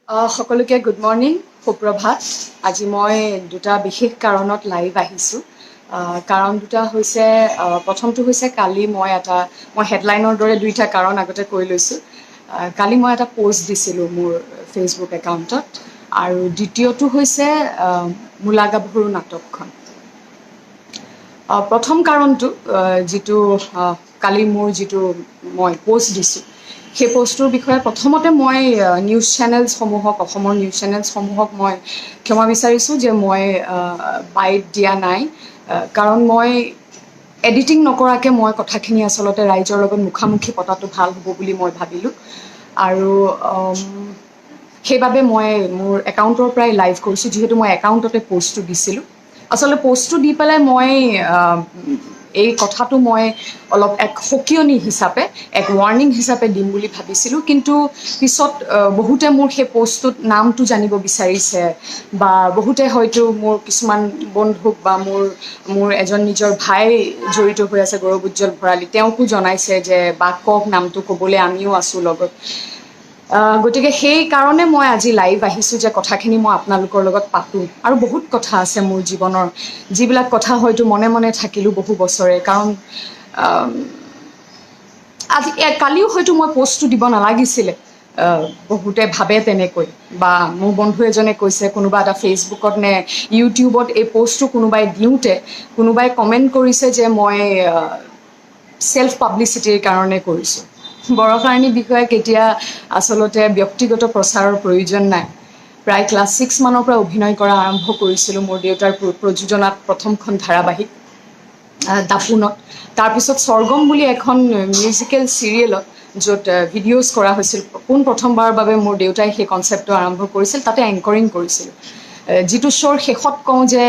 সকলোকে good morning, সুপ্ৰভাত। আজি মই দুটা বিশেষ কাৰণত লাইভ আহিছোঁ। কাৰণ দুটা হৈছে, প্ৰথমটো হৈছে কালি মই হেডলাইনৰ দৰে দুইটা কাৰণ আগতে কৈ লৈছোঁ। কালি মই এটা পোষ্ট দিছিলোঁ মোৰ ফেচবুক একাউণ্টত, আৰু দ্বিতীয়টো হৈছে মূলা গাভৰু নাটকখন। প্ৰথম কাৰণটো যিটো কালি মোৰ যিটো মই পোষ্ট দিছোঁ, সেই পোষ্টটোৰ বিষয়ে প্ৰথমতে মই নিউজ চেনেলছসমূহক, অসমৰ নিউজ চেনেলছসমূহক মই ক্ষমা বিচাৰিছোঁ যে মই বাইট দিয়া নাই। কাৰণ মই এডিটিং নকৰাকৈ মই কথাখিনি আচলতে ৰাইজৰ লগত মুখামুখি পতাটো ভাল হ'ব বুলি মই ভাবিলোঁ, আৰু সেইবাবে মই মোৰ একাউণ্টৰ পৰাই লাইভ কৰিছোঁ, যিহেতু মই একাউণ্টতে পোষ্টটো দিছিলোঁ। আচলতে পোষ্টটো দি পেলাই মই এই কথাটো মই অলপ এক সকিয়নি হিচাপে, এক ৱাৰ্ণিং হিচাপে দিম বুলি ভাবিছিলোঁ, কিন্তু পিছত বহুতে মোৰ সেই পোষ্টটোত নামটো জানিব বিচাৰিছে, বা বহুতে হয়তো মোৰ কিছুমান বন্ধুক বা মোৰ এজন নিজৰ ভাই জড়িত হৈ আছে, গৌৰৱ উজ্জ্বল ভৰালী, তেওঁকো জনাইছে যে বাক কওক নামটো ক'বলৈ, আমিও আছোঁ লগত। গতিকে সেই কাৰণে মই আজি লাইভ আহিছোঁ যে কথাখিনি মই আপোনালোকৰ লগত পাতোঁ। আৰু বহুত কথা আছে মোৰ জীৱনৰ, যিবিলাক কথা হয়তো মনে মনে থাকিলোঁ বহু বছৰে। কাৰণ কালিও হয়তো মই পোষ্টটো দিব নালাগিছিলে, বহুতে ভাবে তেনেকৈ, বা মোৰ বন্ধু এজনে কৈছে কোনোবা এটা ফেচবুকত নে ইউটিউবত এই পোষ্টটো কোনোবাই দিওঁতে কোনোবাই কমেণ্ট কৰিছে যে মই চেল্ফ পাব্লিচিটিৰ কাৰণে কৰিছোঁ। বৰষাৰাণী বিষয়ে কেতিয়া আচলতে ব্যক্তিগত প্ৰচাৰৰ প্ৰয়োজন নাই। প্ৰায় ক্লাছ 6 মানৰ পৰা অভিনয় কৰা আৰম্ভ কৰিছিলোঁ মোৰ দেউতাৰ প্ৰযোজনাত, প্ৰথমখন ধাৰাবাহিক দাফোনত। তাৰপিছত স্বৰ্গম বুলি এখন মিউজিকেল চিৰিয়েলত, য'ত ভিডিঅ'জ কৰা হৈছিল, পোনপ্ৰথমবাৰৰ বাবে মোৰ দেউতাই সেই কনচেপ্টটো আৰম্ভ কৰিছিল, তাতে এংকৰিং কৰিছিল। যিটো শ্ব'ৰ শেষত কওঁ যে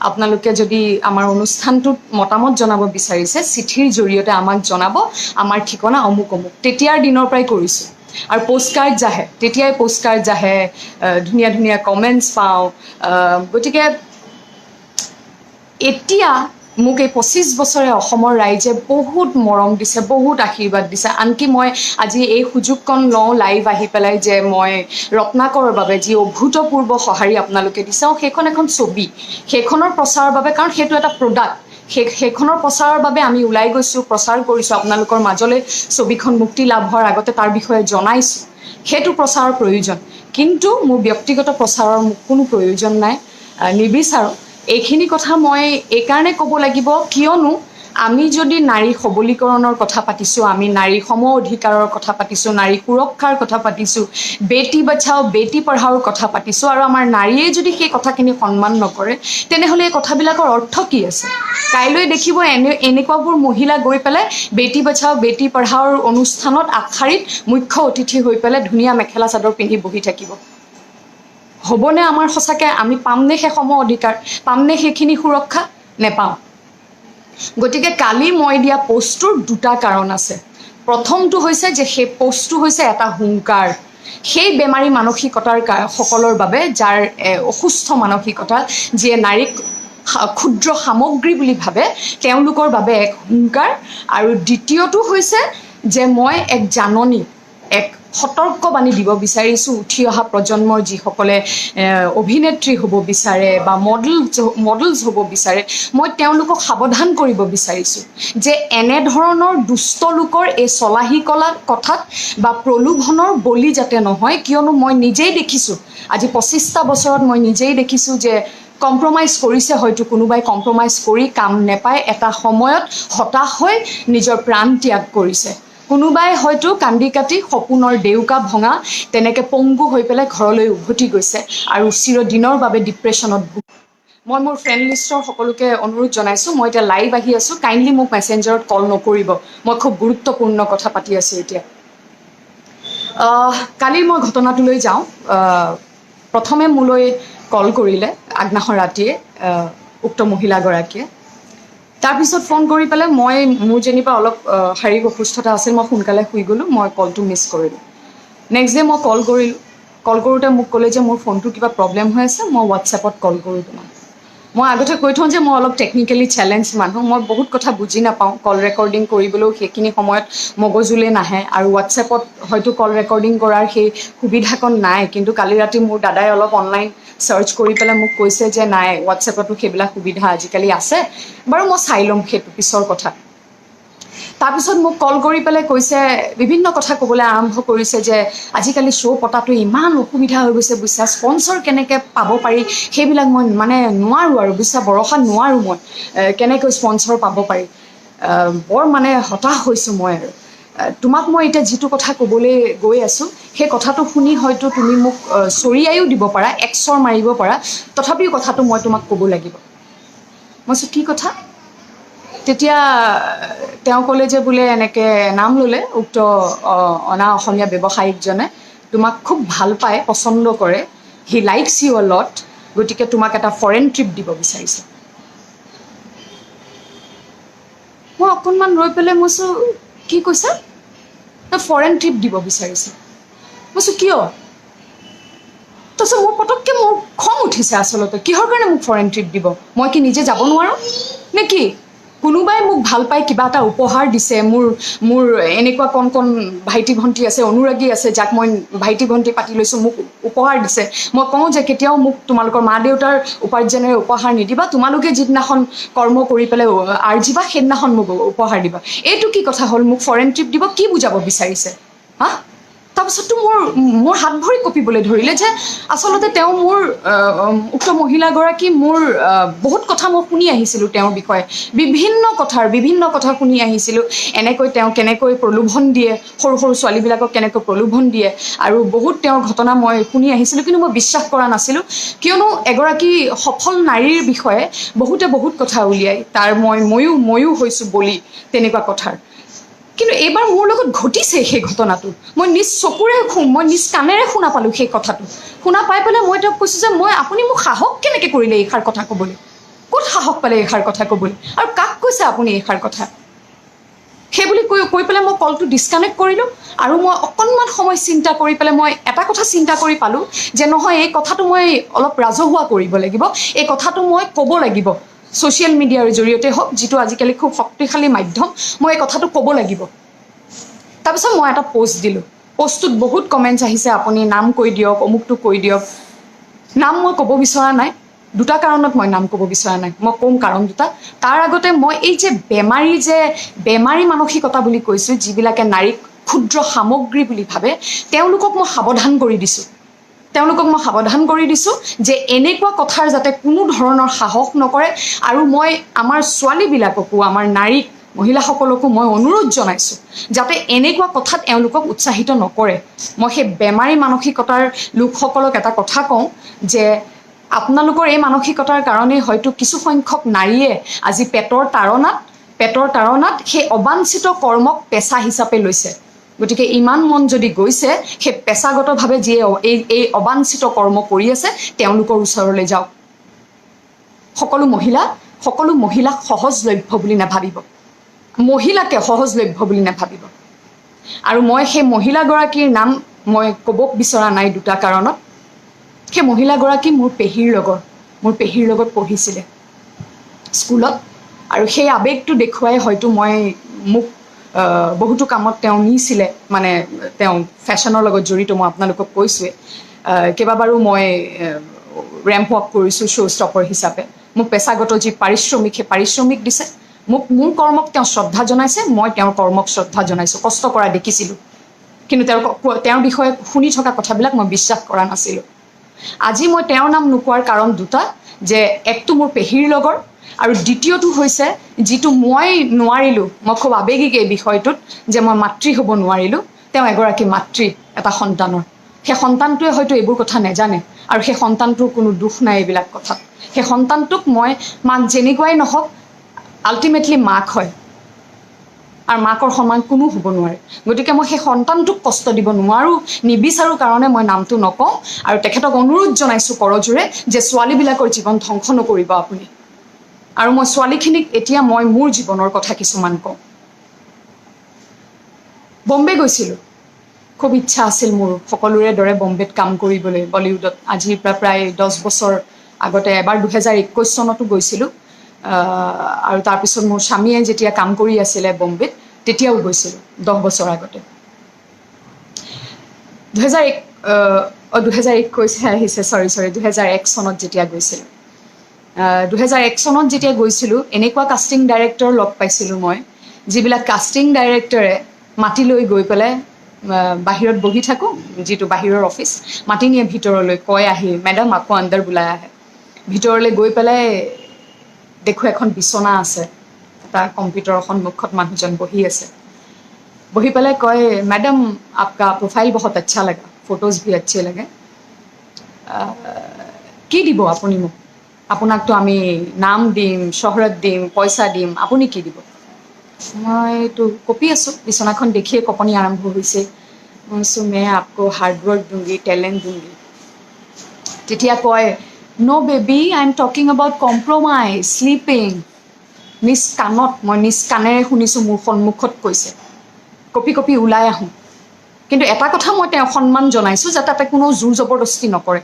আপোনালোকে যদি আমাৰ অনুষ্ঠানটোত মতামত জনাব বিচাৰিছে, চিঠিৰ জৰিয়তে আমাক জনাব, আমাৰ ঠিকনা অমুক অমুক। তেতিয়াৰ দিনৰ পৰাই কৰিছোঁ, আৰু পোষ্টকাৰ্ড জাহে, তেতিয়াই পোষ্টকাৰ্ড জাহে, ধুনীয়া ধুনীয়া কমেণ্টছ পাওঁ। গতিকে এতিয়া মোক এই 25 বছৰে অসমৰ ৰাইজে বহুত মৰম দিছে, বহুত আশীৰ্বাদ দিছে। আনকি মই আজি এই সুযোগকণ লওঁ লাইভ আহি পেলাই যে মই ৰত্নাকৰৰ বাবে যি অভূতপূৰ্ব সঁহাৰি আপোনালোকে দিছে, সেইখন এখন ছবি, সেইখনৰ প্ৰচাৰৰ বাবে, কাৰণ সেইটো এটা প্ৰডাক্ট, সেইখনৰ প্ৰচাৰৰ বাবে আমি ওলাই গৈছোঁ, প্ৰচাৰ কৰিছোঁ আপোনালোকৰ মাজলৈ। ছবিখন মুক্তি লাভ হোৱাৰ আগতে তাৰ বিষয়ে জনাইছোঁ, সেইটো প্ৰচাৰৰ প্ৰয়োজন। কিন্তু মোৰ ব্যক্তিগত প্ৰচাৰৰ মোক কোনো প্ৰয়োজন নাই, নিবিচাৰোঁ। এইখিনি কথা মই এইকাৰণে ক'ব লাগিব, কিয়নো আমি যদি নাৰী সবলীকৰণৰ কথা পাতিছোঁ, আমি নাৰী সম অধিকাৰৰ কথা পাতিছোঁ, নাৰী সুৰক্ষাৰ কথা পাতিছোঁ, বেটি বচাও বেটি পঢ়াওৰ কথা পাতিছোঁ, আৰু আমাৰ নাৰীয়ে যদি সেই কথাখিনি সন্মান নকৰে, তেনেহ'লে এই কথাবিলাকৰ অৰ্থ কি আছে? কাইলৈ দেখিব এনেকুৱাবোৰ মহিলা গৈ পেলাই বেটি বচাও বেটি পঢ়াওৰ অনুষ্ঠানত আগশাৰীত মুখ্য অতিথি হৈ পেলাই ধুনীয়া মেখেলা চাদৰ পিন্ধি বহি থাকিব। হ'বনে আমাৰ সঁচাকৈ? আমি পামনে সেই সম অধিকাৰ? পামনে সেইখিনি সুৰক্ষা? নেপাওঁ। গতিকে কালি মই দিয়া পোষ্টটোৰ দুটা কাৰণ আছে। প্ৰথমটো হৈছে যে সেই পোষ্টটো হৈছে এটা হুংকাৰ সেই বেমাৰী মানসিকতাৰ সকলৰ বাবে, যাৰ অসুস্থ মানসিকতা, যিয়ে নাৰীক ক্ষুদ্ৰ সামগ্ৰী বুলি ভাবে, তেওঁলোকৰ বাবে এক হুংকাৰ। আৰু দ্বিতীয়টো হৈছে যে মই এক জাননী, এক সতৰ্কবাণী দিব বিচাৰিছোঁ উঠি অহা প্ৰজন্মৰ যিসকলে অভিনেত্ৰী হ'ব বিচাৰে বা মডেলছ হ'ব বিচাৰে, মই তেওঁলোকক সাৱধান কৰিব বিচাৰিছোঁ যে এনেধৰণৰ দুষ্ট লোকৰ এই চলাহী কলা কথাত বা প্ৰলোভনৰ বলি যাতে নহয়। কিয়নো মই নিজেই দেখিছোঁ, আজি 25টা বছৰত মই নিজেই দেখিছোঁ যে কম্প্ৰমাইজ কৰিছে, হয়তো কোনোবাই কম্প্ৰমাইজ কৰি কাম নেপায় এটা সময়ত হতাশ হৈ নিজৰ প্ৰাণ ত্যাগ কৰিছে। কোনোবাই হয়তো কান্দি কাটি সপোনৰ ডেউকা ভঙা তেনেকৈ পংগু হৈ পেলাই ঘৰলৈ উভতি গৈছে আৰু চিৰদিনৰ বাবে ডিপ্ৰেশ্যনত মই মোৰ ফ্ৰেণ্ড লিষ্টৰ সকলোকে অনুৰোধ জনাইছোঁ, মই এতিয়া লাইভ আহি আছোঁ, কাইণ্ডলি মোক মেছেঞ্জাৰত কল নকৰিব, মই খুব গুৰুত্বপূৰ্ণ কথা পাতি আছোঁ এতিয়া। কালি মই ঘটনাটোলৈ যাওঁ। প্ৰথমে মোলৈ কল কৰিলে আগদিনাখন ৰাতিয়ে উক্ত মহিলাগৰাকীয়ে। তাৰপিছত ফোন কৰি পেলাই মোৰ যেনিবা অলপ শাৰীৰিক অসুস্থতা আছিল, মই সোনকালে শুই গ'লোঁ, মই কলটো মিছ কৰিলোঁ। নেক্সট ডে মই কল কৰিলোঁ, কল কৰোঁতে মোক ক'লে যে মোৰ ফোনটো কিবা প্ৰব্লেম হৈ আছে, মই হোৱাটছএপত কল কৰোঁ তোমাক। মই আগতে কৈ থওঁ যে মই অলপ টেকনিকেলি চেলেঞ্জ মানুহ, মই বহুত কথা বুজি নাপাওঁ। কল ৰেকৰ্ডিং কৰিবলৈও সেইখিনি সময়ত মগজুলৈ নাহে, আৰু হোৱাটছএপত হয়তো কল ৰেকৰ্ডিং কৰাৰ সেই সুবিধাকণ নাই। কিন্তু কালি ৰাতি মোৰ দাদাই অলপ অনলাইন চাৰ্চ কৰি পেলাই মোক কৈছে যে নাই, হোৱাটছএপতো সেইবিলাক সুবিধা আজিকালি আছে। বাৰু মই চাই ল'ম, সেইটো পিছৰ কথা। তাৰপিছত মোক কল কৰি পেলাই কৈছে, বিভিন্ন কথা ক'বলৈ আৰম্ভ কৰিছে যে আজিকালি শ্ব' পতাটো ইমান অসুবিধা হৈ গৈছে বুজিছা, স্পনচৰ কেনেকৈ পাব পাৰি সেইবিলাক মই মানে নোৱাৰোঁ আৰু বুজিছা, ভৰসা নোৱাৰোঁ মই কেনেকৈ স্পনচৰ পাব পাৰি। বৰ মানে হতাশ হৈছোঁ মই। আৰু তোমাক মই এতিয়া যিটো কথা ক'বলৈ গৈ আছোঁ, সেই কথাটো শুনি হয়তো তুমি মোক চৰিয়াইও দিব পাৰা, এক্সৰ মাৰিব পাৰা, তথাপিও কথাটো মই তোমাক ক'ব লাগিব। মই কৈছোঁ কি কথা? তেতিয়া তেওঁ ক'লে যে বোলে এনেকৈ নাম ল'লে উক্ত অনা অসমীয়া ব্যৱসায়িকজনে, তোমাক খুব ভাল পায়, পচন্দ কৰে, হি লাইকছ ইউ অ লট, গতিকে তোমাক এটা ফৰেন ট্ৰিপ দিব বিচাৰিছে। মই অকণমান ৰৈ পেলাই মই কৈছোঁ কি কৈছা? ফৰেন ট্ৰিপ দিব বিচাৰিছে। মই কৈছোঁ কিয়? তাৰপিছত মোৰ পটককৈ মোৰ খং উঠিছে আচলতে, কিহৰ কাৰণে মোক ফৰেন ট্ৰিপ দিব? মই কি নিজে যাব নোৱাৰোঁ নে কি? কোনোবাই মোক ভাল পাই কিবা এটা উপহাৰ দিছে, মোৰ এনেকুৱা কণ কণ ভাইটি ভণ্টি আছে, অনুৰাগী আছে, যাক মই ভাইটি ভণ্টি পাতি লৈছোঁ, মোক উপহাৰ দিছে। মই কওঁ যে কেতিয়াও মোক তোমালোকৰ মা দেউতাৰ উপাৰ্জনেৰে উপহাৰ নিদিবা, তোমালোকে যিদিনাখন কৰ্ম কৰি পেলাই আৰ্জিবা সেইদিনাখন মোক উপহাৰ দিবা। এইটো কি কথা হ'ল? মোক ফৰেন ট্ৰিপ দিব, কি বুজাব বিচাৰিছে? হা? তাৰপিছততো মোৰ হাত ভৰি কঁপিবলৈ ধৰিলে যে আচলতে তেওঁ মোৰ উক্ত মহিলাগৰাকী মোৰ বহুত কথা মই শুনি আহিছিলোঁ তেওঁৰ বিষয়ে, বিভিন্ন কথা শুনি আহিছিলোঁ। এনেকৈ তেওঁ কেনেকৈ প্ৰলোভন দিয়ে, সৰু সৰু ছোৱালীবিলাকক কেনেকৈ প্ৰলোভন দিয়ে, আৰু বহুত তেওঁৰ ঘটনা মই শুনি আহিছিলোঁ। কিন্তু মই বিশ্বাস কৰা নাছিলোঁ, কিয়নো এগৰাকী সফল নাৰীৰ বিষয়ে বহুতে বহুত কথা উলিয়ায়, তাৰ ময়ো হৈছোঁ বলি তেনেকুৱা কথাৰ। কিন্তু এইবাৰ মোৰ লগত ঘটিছে সেই ঘটনাটো, মই নিজ চকুৰে মই নিজ কাণেৰে শুনা পালোঁ সেই কথাটো। শুনা পাই পেলাই মই তেওঁক কৈছোঁ যে আপুনি মোক সাহস কেনেকৈ কৰিলে এইষাৰ কথা ক'বলৈ? ক'ত সাহস পালে এইষাৰ কথা ক'বলৈ? আৰু কাক কৈছে আপুনি এইষাৰ কথা? সেইবুলি কৈ পেলাই মই কলটো ডিছকানেক্ট কৰিলোঁ। আৰু মই অকণমান সময় চিন্তা কৰি পেলাই মই এটা কথা চিন্তা কৰি পালোঁ যে নহয়, এই কথাটো মই অলপ ৰাজহুৱা কৰিব লাগিব, এই কথাটো মই ক'ব লাগিব ছ'চিয়েল মিডিয়াৰ জৰিয়তে হওক, যিটো আজিকালি খুব শক্তিশালী মাধ্যম, মই এই কথাটো ক'ব লাগিব। তাৰপিছত মই এটা পষ্ট দিলোঁ, পষ্টটোত বহুত কমেণ্টছ আহিছে, আপুনি নাম কৈ দিয়ক, অমুকটো কৈ দিয়ক। নাম মই ক'ব বিচৰা নাই, দুটা কাৰণত মই নাম ক'ব বিচৰা নাই। মই ক'ম কাৰণ দুটা। তাৰ আগতে মই এই যে বেমাৰী মানসিকতা বুলি কৈছোঁ, যিবিলাকে নাৰীক ক্ষুদ্ৰ সামগ্ৰী বুলি ভাবে, তেওঁলোকক মই সাৱধান কৰি দিছোঁ যে এনেকুৱা কথাৰ যাতে কোনো ধৰণৰ সাহস নকৰে। আৰু মই আমাৰ ছোৱালীবিলাককো, আমাৰ নাৰীক, মহিলাসকলকো মই অনুৰোধ জনাইছোঁ যাতে এনেকুৱা কথাত এওঁলোকক উৎসাহিত নকৰে। মই সেই বেমাৰী মানসিকতাৰ লোকসকলক এটা কথা কওঁ যে আপোনালোকৰ এই মানসিকতাৰ কাৰণেই হয়তো কিছুসংখ্যক নাৰীয়ে আজি পেটৰ তাড়নাত সেই অবাঞ্ছিত কৰ্মক পেচা হিচাপে লৈছে। গতিকে ইমান মন যদি গৈছে, সেই পেচাগতভাৱে যিয়ে এই অবাঞ্ছিত কৰ্ম কৰি আছে, তেওঁলোকৰ ওচৰলৈ যাওক। সকলো মহিলাক সহজলভ্য বুলি নাভাবিব, মহিলাকে সহজলভ্য বুলি নাভাবিব। আৰু মই সেই মহিলাগৰাকীৰ নাম মই ক'ব বিচৰা নাই দুটা কাৰণত। সেই মহিলাগৰাকী মোৰ পেহীৰ লগত পঢ়িছিলে স্কুলত, আৰু সেই আৱেগটো দেখুৱাই হয়তো মোক বহুতো কামত তেওঁ নিছিলে, মানে তেওঁ ফেশ্বনৰ লগত জড়িত, মই আপোনালোকক কৈছোঁৱে। কেইবাবাৰো মই ৰেম্প ৱাক কৰিছোঁ শ্ব' ষ্টপাৰ হিচাপে। মোক পেচাগত যি পাৰিশ্ৰমিক, সেই পাৰিশ্ৰমিক দিছে। মোৰ কৰ্মক তেওঁ শ্ৰদ্ধা জনাইছে, মই তেওঁৰ কৰ্মক শ্ৰদ্ধা জনাইছোঁ। কষ্ট কৰা দেখিছিলোঁ, কিন্তু তেওঁৰ বিষয়ে শুনি থকা কথাবিলাক মই বিশ্বাস কৰা নাছিলোঁ। আজি মই তেওঁৰ নাম নোকোৱাৰ কাৰণ দুটা, যে একটো মোৰ পেহীৰ লগৰ, আৰু দ্বিতীয়টো হৈছে যিটো মই নোৱাৰিলোঁ, মই খুব আৱেগিক এই বিষয়টোত, যে মই মাতৃ হ'ব নোৱাৰিলোঁ। তেওঁ এগৰাকী মাতৃ এটা সন্তানৰ, সেই সন্তানটোৱে হয়তো এইবোৰ কথা নেজানে, আৰু সেই সন্তানটোৰ কোনো দুখ নাই এইবিলাক কথাত। সেই সন্তানটোক মই মাক যেনেকুৱাই নহওক আল্টিমেটলি মাক হয়, আৰু মাকৰ সমান কোনো হ'ব নোৱাৰে। গতিকে মই সেই সন্তানটোক কষ্ট দিব নিবিচাৰোঁ কাৰণে মই নামটো নকওঁ, আৰু তেখেতক অনুৰোধ জনাইছোঁ কৰজোৰে যে ছোৱালীবিলাকৰ জীৱন ধ্বংস নকৰিব আপুনি। আৰু মই ছোৱালীখিনিক এতিয়া মোৰ জীৱনৰ কথা কিছুমান কওঁ। বম্বে গৈছিলোঁ, খুব ইচ্ছা আছিল মোৰ সকলোৰে দৰে বম্বেত কাম কৰিবলৈ, বলিউডত। আজিৰ পৰা প্ৰায় 10 বছৰ আগতে এবাৰ 2021 চনতো গৈছিলোঁ আৰু তাৰপিছত মোৰ স্বামীয়ে যেতিয়া কাম কৰি আছিলে বম্বেত তেতিয়াও গৈছিলোঁ 10 বছৰ আগতে 2021 আহিছে চৰি 2001 চনত যেতিয়া গৈছিলোঁ 2001 চনত যেতিয়া গৈছিলোঁ এনেকুৱা কাষ্টিং ডাইৰেক্টৰ লগ পাইছিলোঁ মই যিবিলাক কাষ্টিং ডাইৰেক্টৰে মাতি লৈ গৈ পেলাই বাহিৰত বহি থাকোঁ যিটো বাহিৰৰ অফিচ মাতি নিয়ে ভিতৰলৈ কয় আহি মেডাম আকৌ আণ্ডাৰ বুলাই আহে ভিতৰলৈ গৈ পেলাই দেখো এখন বিচনা আছে এটা কম্পিউটাৰৰ সন্মুখত মানুহজন বহি আছে বহি পেলাই কয় मैडम आपका प्रोफाइल बहुत अच्छा लगा फोटोज भी अच्छे लगे কি দিব আপুনি মোক আপোনাকতো আমি নাম দিম শহৰত দিম পইচা দিম আপুনি কি দিব মইতো কপি আছোঁ বিচনাখন দেখিয়ে কপনি আৰম্ভ হৈছে मैं आपको हार्ड वर्क दूंगी टैलेंट दूंगी তেতিয়া কয় no baby I am talking about compromise sleeping নিজ কাণত মই নিজ কাণেৰে শুনিছোঁ মোৰ সন্মুখত কৈছে কপি কপি ওলাই আহোঁ কিন্তু এটা কথা মই তেওঁ সন্মান জনাইছোঁ যে তাতে কোনো জোৰ জবৰদস্তি নকৰে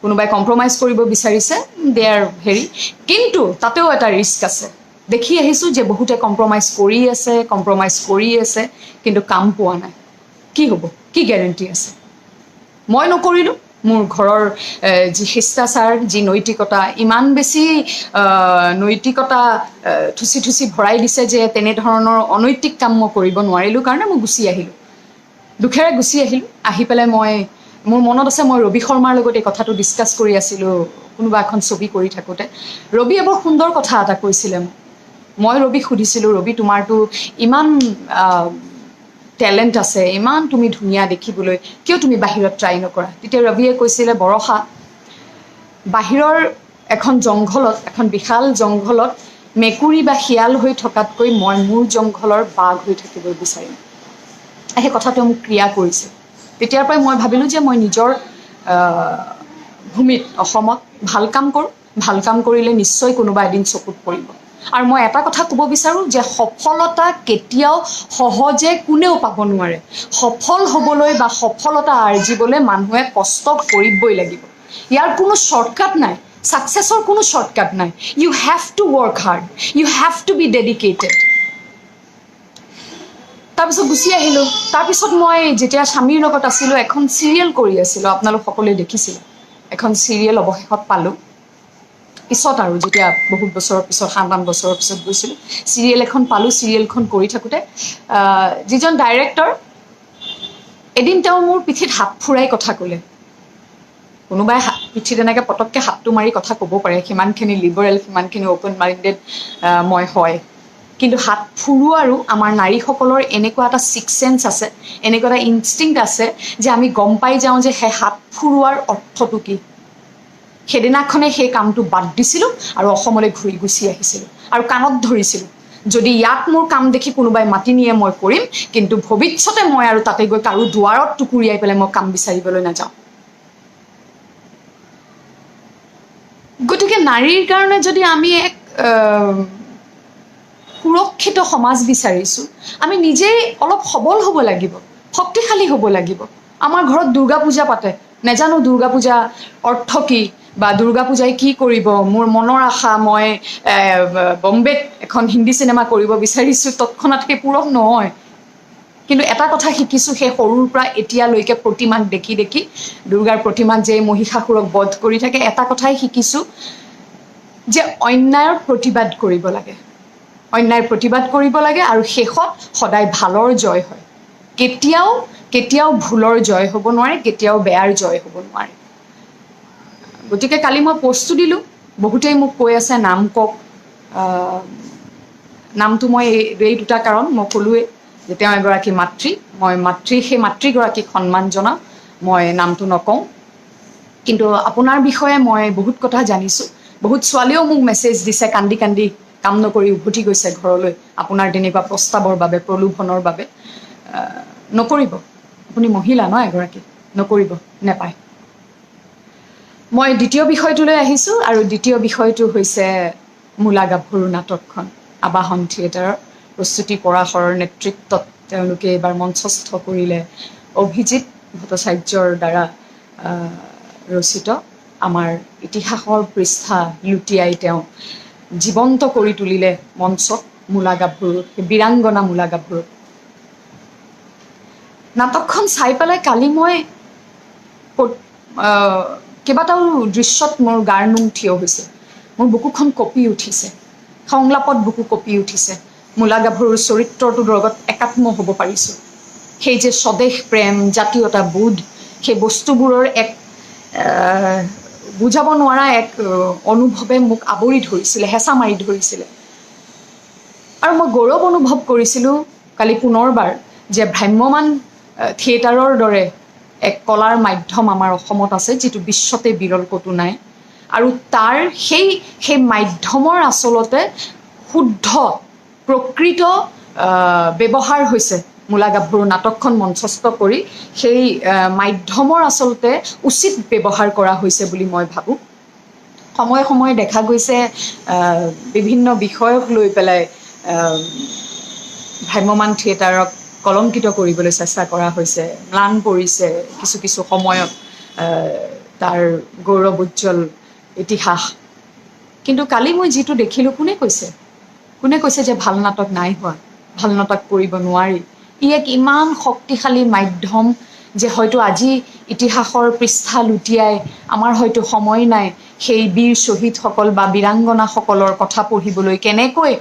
কোনোবাই কম্প্ৰমাইজ কৰিব বিচাৰিছে দেয়াৰ হেৰি কিন্তু তাতেও এটা ৰিস্ক আছে দেখি আহিছোঁ যে বহুতে কম্প্ৰমাইজ কৰি আছে কিন্তু কাম পোৱা নাই কি হ'ব কি গ্যাৰেণ্টি আছে মই নকৰিলোঁ মোৰ ঘৰৰ যি শিষ্টাচাৰ যি নৈতিকতা ইমান বেছি নৈতিকতা থুচি ভৰাই দিছে যে তেনেধৰণৰ অনৈতিক কাম মই কৰিব নোৱাৰিলোঁ কাৰণে মই গুচি আহিলোঁ দুখেৰে গুচি আহিলোঁ আহি পেলাই মোৰ মনত আছে মই ৰবি শৰ্মাৰ লগত এই কথাটো ডিছকাছ কৰি আছিলোঁ কোনোবা এখন ছবি কৰি থাকোঁতে ৰবিয়ে বৰ সুন্দৰ কথা এটা কৈছিলে মই ৰবিক সুধিছিলোঁ ৰবি তোমাৰতো ইমান টেলেণ্ট আছে ইমান তুমি ধুনীয়া দেখিবলৈ কিয় তুমি বাহিৰত ট্ৰাই নকৰা তেতিয়া ৰবিয়ে কৈছিলে বৰষা বাহিৰৰ এখন জংঘলত এখন বিশাল জংঘলত মেকুৰী বা শিয়াল হৈ থকাতকৈ মই মোৰ জংঘলৰ বাঘ হৈ থাকিব বিচাৰিম সেই কথাটো মোক ক্ৰিয়া কৰিছে তেতিয়াৰ পৰাই মই ভাবিলোঁ যে মই নিজৰ ভূমিত অসমত ভাল কাম কৰোঁ ভাল কাম কৰিলে নিশ্চয় কোনোবা এদিন চকুত পৰিব আৰু মই এটা কথা ক'ব বিচাৰোঁ যে সফলতা কেতিয়াও সহজে কোনেও পাব নোৱাৰে সফল হ'বলৈ বা সফলতা আৰ্জিবলৈ মানুহে কষ্ট কৰিবই লাগিব ইয়াৰ কোনো শ্বৰ্টকাট নাই ছাকচেছৰ কোনো শ্বৰ্টকাট নাই you have to work hard you have to be dedicated তাৰপিছত গুচি আহিলোঁ তাৰপিছত মই যেতিয়া স্বামীৰ লগত আছিলোঁ এখন চিৰিয়েল কৰি আছিলোঁ আপোনালোক সকলোৱে দেখিছিল এখন চিৰিয়েল অৱশেষত পালোঁ পিছত আৰু যেতিয়া বহুত বছৰৰ পিছত 7-8 বছৰৰ পিছত গৈছিলোঁ চিৰিয়েল এখন পালোঁ চিৰিয়েলখন কৰি থাকোঁতে যিজন ডাইৰেক্টৰ এদিন তেওঁ মোৰ পিঠিত হাত ফুৰাই কথা ক'লে কোনোবাই পিঠিত এনেকৈ পটককৈ হাতটো মাৰি কথা ক'ব পাৰে সিমানখিনি লিবাৰেল সিমানখিনি অ'পেন মাইণ্ডেড মই হয় কিন্তু হাত ফুৰোৱাৰো আমাৰ নাৰীসকলৰ এনেকুৱা এটা ছিক্স চেন্স আছে এনেকুৱা এটা ইনষ্টিংক্ট আছে যে আমি গম পাই যাওঁ যে সেই হাত ফুৰোৱাৰ অৰ্থটো কি সেইদিনাখনে সেই কামটো বাদ দিছিলোঁ আৰু অসমলৈ ঘূৰি গুচি আহিছিলোঁ আৰু কাণত ধৰিছিলোঁ যদি ইয়াত মোৰ কাম দেখি কোনোবাই মাতি নিয়ে মই কৰিম কিন্তু ভৱিষ্যতে মই আৰু তাতে গৈ কাৰো দুৱাৰত টুকুৰিয়াই পেলাই মই কাম বিচাৰিবলৈ নাযাওঁ গতিকে নাৰীৰ কাৰণে যদি আমি এক সুৰক্ষিত সমাজ বিচাৰিছোঁ আমি নিজেই অলপ সবল হ'ব লাগিব শক্তিশালী হ'ব লাগিব আমাৰ ঘৰত দুৰ্গা পূজা পাতে নেজানো দুৰ্গা পূজা অৰ্থ কি বা দুৰ্গা পূজাই কি কৰিব মোৰ মনৰ আশা মই বম্বেত এখন হিন্দী চিনেমা কৰিব বিচাৰিছোঁ তৎক্ষণাত সেই পূৰণ নহয় কিন্তু এটা কথা শিকিছোঁ সেই সৰুৰ পৰা এতিয়ালৈকে প্ৰতিমাক দেখি দুৰ্গাৰ প্ৰতিমাক যে মহিষাসুৰক বধ কৰি থাকে এটা কথাই শিকিছোঁ যে অন্যায়ৰ প্ৰতিবাদ কৰিব লাগে অন্যায়ৰ প্ৰতিবাদ কৰিব লাগে আৰু শেষত সদায় ভালৰ জয় হয় কেতিয়াও ভুলৰ জয় হ'ব নোৱাৰে কেতিয়াও বেয়াৰ জয় হ'ব নোৱাৰে গতিকে কালি মই পষ্টটো দিলোঁ বহুতেই মোক কৈ আছে নাম কওক নামটো মই এই দুটা কাৰণ মই ক'লোৱেই যে তেওঁ এগৰাকী মাতৃ মই সেই মাতৃগৰাকীক সন্মান জনাওঁ মই নামটো নকওঁ কিন্তু আপোনাৰ বিষয়ে মই বহুত কথা জানিছোঁ বহুত ছোৱালীয়েও মোক মেছেজ দিছে কান্দি কাম নকৰি উভতি গৈছে ঘৰলৈ আপোনাৰ তেনেকুৱা প্ৰস্তাৱৰ বাবে প্ৰলোভনৰ বাবে নকৰিব আপুনি মহিলা ন এগৰাকী নকৰিব নেপায় মই দ্বিতীয় বিষয়টোলৈ আহিছোঁ আৰু দ্বিতীয় বিষয়টো হৈছে মূলা গাভৰু নাটকখন আবাহন থিয়েটাৰৰ প্ৰস্তুতি পৰাশৰৰ নেতৃত্বত তেওঁলোকে এইবাৰ মঞ্চস্থ কৰিলে অভিজিত ভট্টাচাৰ্যৰ দ্বাৰা ৰচিত আমাৰ ইতিহাসৰ পৃষ্ঠা লুটিয়াই তেওঁ জীৱন্ত কৰি তুলিলে মঞ্চত মূলা গাভৰু, বীৰাংগনা মূলা গাভৰু। নাটকখন চাই পেলাই কালি মই কেইবাটাও দৃশ্যত মোৰ গাৰ নোম থিয় হৈছে, মোৰ বুকুখন কঁপি উঠিছে, সংলাপত বুকু কঁপি উঠিছে। মূলা গাভৰুৰ চৰিত্ৰটোৰ লগত একাত্ম হ'ব পাৰিছোঁ। সেই যে স্বদেশ প্ৰেম, জাতীয়তা বোধ, সেই বস্তুবোৰৰ এক বুজাব নোৱাৰা এক অনুভৱে মোক আৱৰি ধৰিছিলে, হেঁচা মাৰি ধৰিছিলে। আৰু মই গৌৰৱ অনুভৱ কৰিছিলোঁ কালি পুনৰবাৰ যে ভ্ৰাম্যমান থিয়েটাৰৰ দৰে এক কলাৰ মাধ্যম আমাৰ অসমত আছে, যিটো বিশ্বতে বিৰল ক'তো নাই। আৰু তাৰ সেই মাধ্যমৰ আচলতে শুদ্ধ প্ৰকৃত ব্যৱহাৰ হৈছে মূলা গাভৰু নাটকখন মঞ্চস্থ কৰি সেই মাধ্যমৰ আচলতে উচিত ব্যৱহাৰ কৰা হৈছে বুলি মই ভাবোঁ। সময়ে সময়ে দেখা গৈছে বিভিন্ন বিষয়ক লৈ পেলাই ভ্ৰাম্যমান থিয়েটাৰক কলংকিত কৰিবলৈ চেষ্টা কৰা হৈছে, ম্লান পৰিছে কিছু কিছু সময়ত তাৰ গৌৰৱ উজ্জ্বল ইতিহাস। কিন্তু কালি মই যিটো দেখিলোঁ, কোনে কৈছে যে ভাল নাটক নাই হোৱা, ভাল নাটক কৰিব নোৱাৰি? ই এক ইমান শক্তিশালী মাধ্যম যে হয়তো আজি ইতিহাসৰ পৃষ্ঠা লুটিয়াই আমাৰ হয়তো সময় নাই সেই বীৰ শ্বহীদসকল বা বীৰাংগনাসকলৰ কথা পঢ়িবলৈ, কেনেকৈ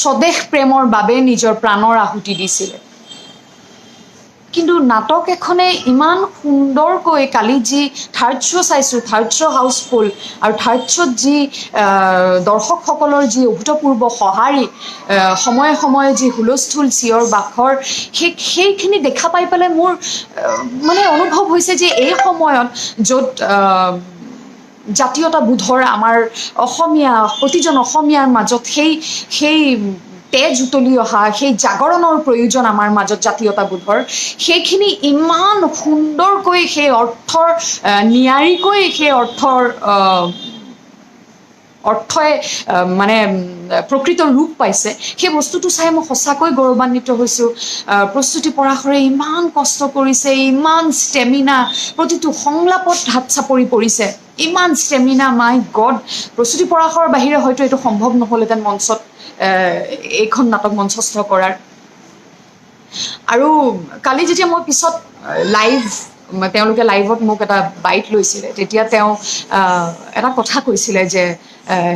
স্বদেশ প্ৰেমৰ বাবে নিজৰ প্ৰাণৰ আহুতি দিছিলে। কিন্তু নাটক এখনে ইমান সুন্দৰকৈ কালি যি থাৰ্ড শ্ব' চাইছোঁ, থাৰ্ড শ্ব' হাউচফুল, আৰু থাৰ্ড শ্ব'ত যি দৰ্শকসকলৰ যি অভূতপূৰ্ব সঁহাৰি, সময়ে সময়ে যি হুলস্থুল চিঞৰ বাখৰ, সেইখিনি দেখা পাই পেলাই মোৰ মানে অনুভৱ হৈছে যে এই সময়ত য'ত জাতীয়তা বোধৰ আমাৰ প্ৰতিজন অসমীয়াৰ মাজত সেই তেজ উতলি অহা, সেই জাগৰণৰ প্ৰয়োজন আমাৰ মাজত জাতীয়তা বোধৰ, সেইখিনি ইমান সুন্দৰকৈ সেই অৰ্থৰ নিয়াৰিকৈ সেই অৰ্থই মানে প্ৰকৃত ৰূপ পাইছে, সেই বস্তুটো চাই মই সঁচাকৈ গৌৰৱান্বিত হৈছোঁ। প্ৰস্তুতি পৰাশৰে ইমান কষ্ট কৰিছে, ইমান ষ্টেমিনা, প্ৰতিটো সংলাপত হাত চাপৰি পৰিছে, ইমান ষ্টেমিনা, মাই গড। প্ৰস্তুতি পৰাশৰৰ বাহিৰে হয়তো এইটো সম্ভৱ নহ'লহেঁতেন মঞ্চত এইখন নাটক মঞ্চস্থ কৰাৰ। আৰু কালি যেতিয়া মই পিছত তেওঁলোকে লাইভত মোক এটা বাইট লৈছিলে, তেতিয়া তেওঁ এটা কথা কৈছিলে যে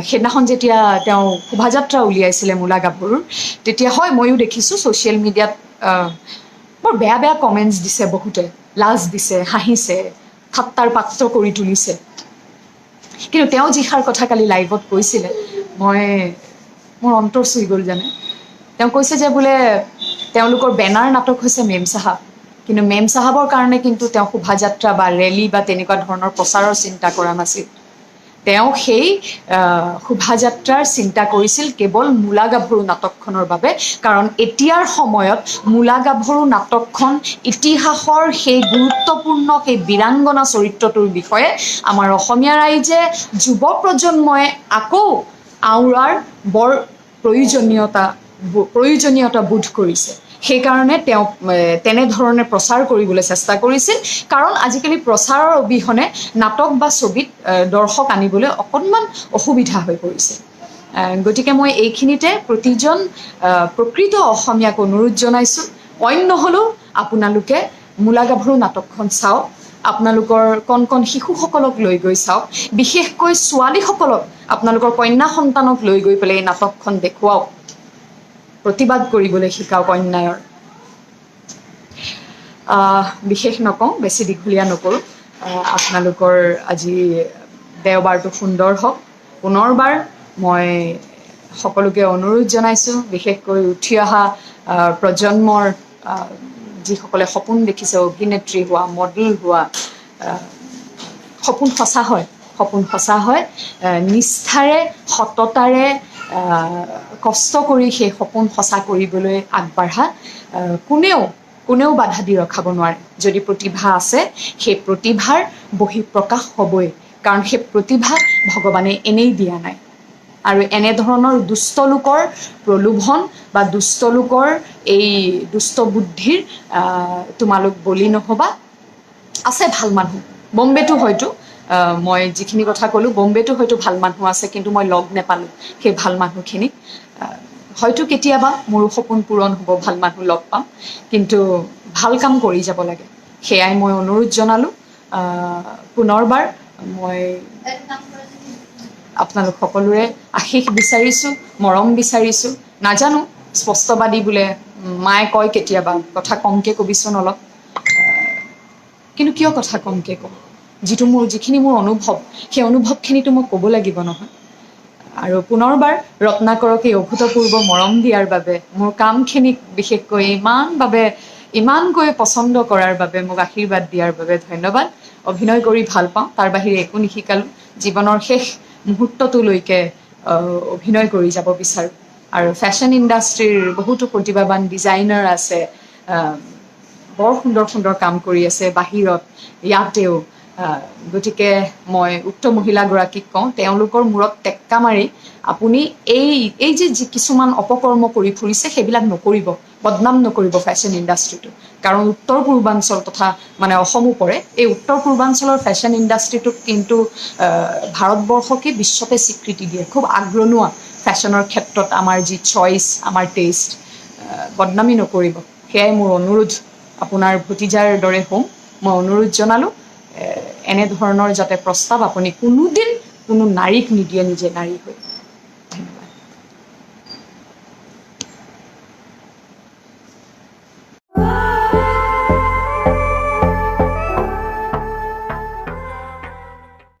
সেইদিনাখন যেতিয়া তেওঁ শোভাযাত্ৰা উলিয়াইছিলে মূলা গাভৰুৰ, তেতিয়া হয় ময়ো দেখিছোঁ ছ'চিয়েল মিডিয়াত বৰ বেয়া বেয়া কমেণ্টছ দিছে, বহুতে লাজ দিছে, হাঁহিছে, ঠাট্টাৰ পাত্ৰ কৰি তুলিছে। কিন্তু তেওঁ যিষাৰ কথা কালি লাইভত কৈছিলে, মোৰ অন্তৰ চুই গ'ল জানে। তেওঁ কৈছে যে বোলে তেওঁলোকৰ বেনাৰ নাটক হৈছে মেম চাহাব, কিন্তু মেম চাহাবৰ কাৰণে কিন্তু তেওঁ শোভাযাত্ৰা বা ৰেলী বা তেনেকুৱা ধৰণৰ প্ৰচাৰৰ চিন্তা কৰা নাছিল। তেওঁ সেই শোভাযাত্ৰাৰ চিন্তা কৰিছিল কেৱল মূলা গাভৰু নাটকখনৰ বাবে, কাৰণ এতিয়াৰ সময়ত মূলা গাভৰু নাটকখন ইতিহাসৰ সেই গুৰুত্বপূৰ্ণ সেই বীৰাংগনা চৰিত্ৰটোৰ বিষয়ে আমাৰ অসমীয়া ৰাইজে, যুৱ প্ৰজন্মই আকৌ আওৰাৰ বৰ প্ৰয়োজনীয়তা বোধ কৰিছে। সেইকাৰণে তেওঁ তেনেধৰণে প্ৰচাৰ কৰিবলৈ চেষ্টা কৰিছিল, কাৰণ আজিকালি প্ৰচাৰৰ অবিহনে নাটক বা ছবিত দৰ্শক আনিবলৈ অকণমান অসুবিধা হৈ পৰিছে। গতিকে মই এইখিনিতে প্ৰতিজন প্ৰকৃত অসমীয়াক অনুৰোধ জনাইছোঁ, অইন নহ'লেও আপোনালোকে মূলা গাভৰু নাটকখন চাওক, আপোনালোকৰ কণ কণ শিশুসকলক লৈ গৈ চাওক, বিশেষকৈ ছোৱালীসকলক, আপোনালোকৰ কন্যা সন্তানক লৈ গৈ পেলাই এই নাটকখন দেখুৱাওক, প্ৰতিবাদ কৰিবলৈ শিকাওক অন্যায়ৰ। বিশেষ নকওঁ, বেছি দীঘলীয়া নকৰোঁ। আপোনালোকৰ আজি দেওবাৰটো সুন্দৰ হওক। পুনৰবাৰ মই সকলোকে অনুৰোধ জনাইছোঁ, বিশেষকৈ উঠি অহা প্ৰজন্মৰ যিসকলে সপোন দেখিছে অভিনেত্ৰী হোৱা, মডেল হোৱা, সপোন সঁচা হয়, নিষ্ঠাৰে, সততাৰে কষ্ট কৰি সেই সপোন সঁচা কৰিবলৈ আগবাঢ়া কোনেও বাধা দি ৰখাব নোৱাৰে। যদি প্ৰতিভা আছে, সেই প্ৰতিভাৰ বহিঃপ্ৰকাশ হ'বই, কাৰণ সেই প্ৰতিভা ভগৱানে এনেই দিয়া নাই। আৰু এনেধৰণৰ দুষ্ট লোকৰ প্ৰলোভন বা দুষ্ট লোকৰ এই দুষ্ট বুদ্ধিৰ তোমালোক বলি নহ'বা। আছে ভাল মানুহ, বম্বেটো হয়তো মই যিখিনি কথা ক'লোঁ বম্বেটো হয়তো ভাল মানুহ আছে কিন্তু মই লগ নেপালোঁ সেই ভাল মানুহখিনিক হয়তো কেতিয়াবা মোৰো সপোন পূৰণ হ'ব ভাল মানুহ লগ পাম কিন্তু ভাল কাম কৰি যাব লাগে সেয়াই মই অনুৰোধ জনালোঁ পুনৰবাৰ মই আপোনালোক সকলোৰে আশীষ বিচাৰিছোঁ মৰম বিচাৰিছোঁ নাজানো স্পষ্টবাদী বোলে মায়ে কয় কেতিয়াবা কথা কমকৈ কবিচোন অলপ কিন্তু কিয় কথা কমকৈ ক'ম যিখিনি মোৰ অনুভৱ সেই অনুভৱখিনিতো মই ক'ব লাগিব নহয় আৰু পুনৰবাৰ ৰত্নাকৰক এই অভূতপূৰ্ব মৰম দিয়াৰ বাবে মোৰ কামখিনিক বিশেষকৈ ইমানকৈ পচন্দ কৰাৰ বাবে মোক আশীৰ্বাদ দিয়াৰ বাবে ধন্যবাদ অভিনয় কৰি ভাল পাওঁ তাৰ বাহিৰে একো নিশিকালোঁ জীৱনৰ শেষ মুহূৰ্তটোলৈকে অভিনয় কৰি যাব বিচাৰোঁ আৰু ফেশ্বন ইণ্ডাষ্ট্ৰীৰ বহুতো প্ৰতিভাৱান ডিজাইনাৰ আছে বৰ সুন্দৰ সুন্দৰ কাম কৰি আছে বাহিৰত ইয়াতেও গতিকে মই উক্ত মহিলাগৰাকীক কওঁ তেওঁলোকৰ মূৰত টেক্কা মাৰি আপুনি এই যে কিছুমান অপকৰ্ম কৰি ফুৰিছে সেইবিলাক নকৰিব বদনাম নকৰিব ফেশ্বন ইণ্ডাষ্ট্ৰীটো কাৰণ উত্তৰ পূৰ্বাঞ্চল তথা মানে অসমো পৰে এই উত্তৰ পূৰ্বাঞ্চলৰ ফেশ্বন ইণ্ডাষ্ট্ৰীটোক কিন্তু ভাৰতবৰ্ষকে বিশ্বতে স্বীকৃতি দিয়ে খুব আগৰণুৱা ফেশ্বনৰ ক্ষেত্ৰত আমাৰ যি চইচ আমাৰ টেষ্ট বদনামী নকৰিব সেয়াই মোৰ অনুৰোধ আপোনাৰ ভতিজাৰ দৰে হওঁ মই অনুৰোধ জনালোঁ এনেধৰণৰ যাতে প্ৰস্তাৱ আপুনি কোনোদিন কোনো নাৰীক নিদিয়ে নিজে নাৰী হৈ